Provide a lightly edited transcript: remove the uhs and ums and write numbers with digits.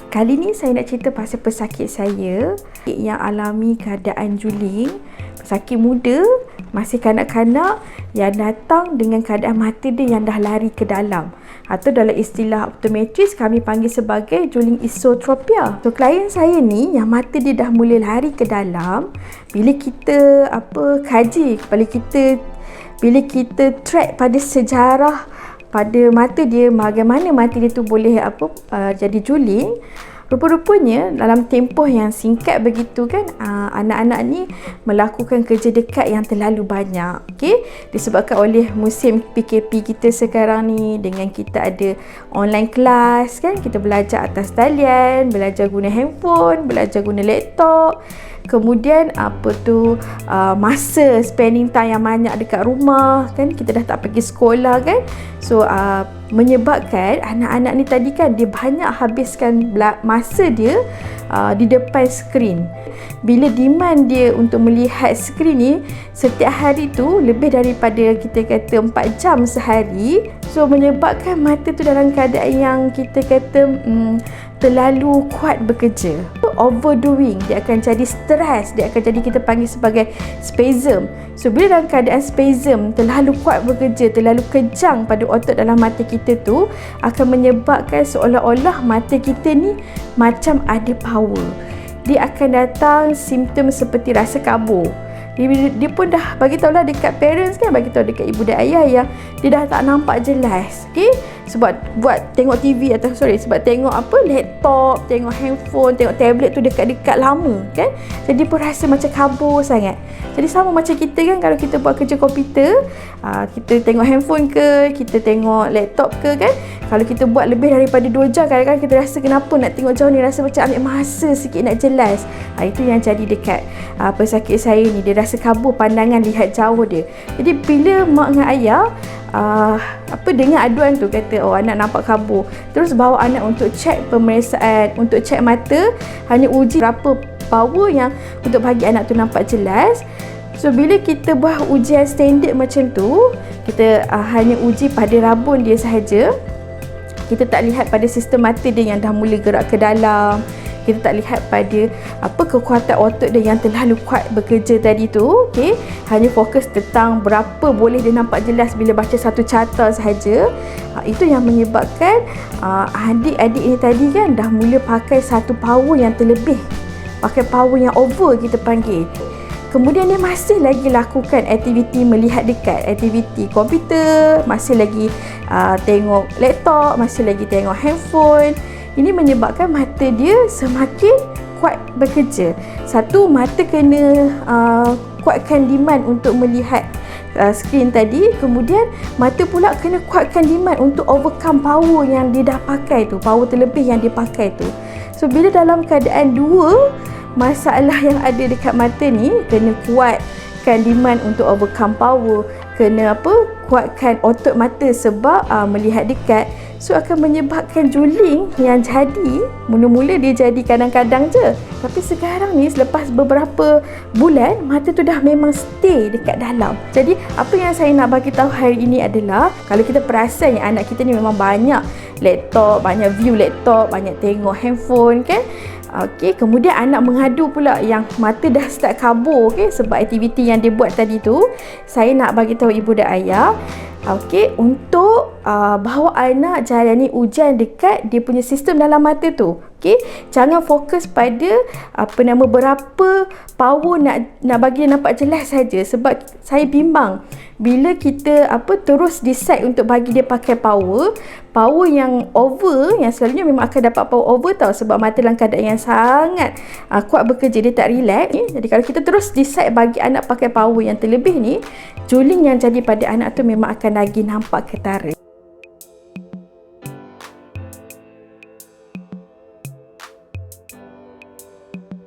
Kali ni saya nak cerita pasal pesakit saya yang alami keadaan juling. Pesakit muda, masih kanak-kanak yang datang dengan keadaan mata dia yang dah lari ke dalam. Atau dalam istilah optometris kami panggil sebagai juling esotropia. So klien saya ni yang mata dia dah mula lari ke dalam, bila kita kaji, bila kita track pada sejarah pada mata dia, bagaimana mata dia tu boleh jadi juling. Rupa-rupanya dalam tempoh yang singkat begitu kan, anak-anak ni melakukan kerja dekat yang terlalu banyak. Okey, disebabkan oleh musim PKP kita sekarang ni, dengan kita ada online kelas kan, kita belajar atas talian, belajar guna handphone, belajar guna laptop. Kemudian masa spending time yang banyak dekat rumah kan, kita dah tak pergi sekolah kan. So menyebabkan anak-anak ni tadi kan, dia banyak habiskan masa dia di depan skrin. Bila demand dia untuk melihat skrin ni setiap hari tu lebih daripada kita kata 4 jam sehari, so menyebabkan mata tu dalam keadaan yang kita kata terlalu kuat bekerja. Overdoing, dia akan jadi stres, dia akan jadi kita panggil sebagai spasm. So bila dalam keadaan spasm, terlalu kuat bekerja, terlalu kejang pada otot dalam mata kita tu, akan menyebabkan seolah-olah mata kita ni macam ada power. Dia akan datang simptom seperti rasa kabur. Dia pun dah bagi tahu lah dekat parents kan, bagi tahu dekat ibu dan ayah yang dia dah tak nampak jelas. Okey, sebab tengok TV atau sebab tengok laptop, tengok handphone, tengok tablet tu dekat-dekat lama kan. Jadi pun rasa macam kabur sangat. Jadi sama macam kita kan, kalau kita buat kerja komputer, kita tengok handphone ke, kita tengok laptop ke kan, kalau kita buat lebih daripada 2 jam, kadang-kadang kita rasa kenapa nak tengok jauh ni, rasa macam ambil masa sikit nak jelas. Itu yang jadi dekat pesakit saya ni, dia rasa kabur pandangan lihat jauh dia. Jadi bila mak dengan ayah dengar aduan tu, kata anak nampak kabur, terus bawa anak untuk cek pemeriksaan, untuk cek mata, hanya uji berapa power yang untuk bagi anak tu nampak jelas. So bila kita buat ujian standard macam tu, kita hanya uji pada rabun dia sahaja. Kita tak lihat pada sistem mata dia yang dah mula gerak ke dalam. Kita tak lihat pada kekuatan otot dia yang terlalu kuat bekerja tadi tu. Okey, hanya fokus tentang berapa boleh dia nampak jelas bila baca satu carta sahaja. Itu yang menyebabkan adik-adik ni tadi kan dah mula pakai satu power yang terlebih, pakai power yang over kita panggil. Kemudian dia masih lagi lakukan aktiviti melihat dekat, aktiviti komputer, masih lagi tengok laptop, masih lagi tengok handphone. Ini menyebabkan mata dia semakin kuat bekerja. Satu, mata kena kuatkan demand untuk melihat skrin tadi. Kemudian mata pula kena kuatkan demand untuk overcome power yang dia dah pakai tu, power terlebih yang dia pakai tu. So bila dalam keadaan dua masalah yang ada dekat mata ni, kena kuatkan demand untuk overcome power, kena kuatkan otot mata sebab melihat dekat. So akan menyebabkan juling yang jadi, mula-mula dia jadi kadang-kadang je, tapi sekarang ni selepas beberapa bulan, mata tu dah memang stay dekat dalam. Jadi apa yang saya nak bagi tahu hari ini adalah, kalau kita perasan yang anak kita ni memang banyak laptop, banyak view laptop, banyak tengok handphone kan. Okey, kemudian anak mengadu pula yang mata dah start kabur, okey, sebab aktiviti yang dia buat tadi tu. Saya nak bagi tahu ibu dan ayah, okey, untuk bawa anak jalani ujian dekat dia punya sistem dalam mata tu. Okey, jangan fokus pada berapa power nak bagi dia nampak jelas saja, sebab saya bimbang bila kita terus decide untuk bagi dia pakai power yang over, yang selalunya memang akan dapat power over tau, sebab mata dalam keadaan yang sangat kuat bekerja, dia tak relax. Jadi kalau kita terus decide bagi anak pakai power yang terlebih ni, juling yang jadi pada anak tu memang akan lagi nampak ketara.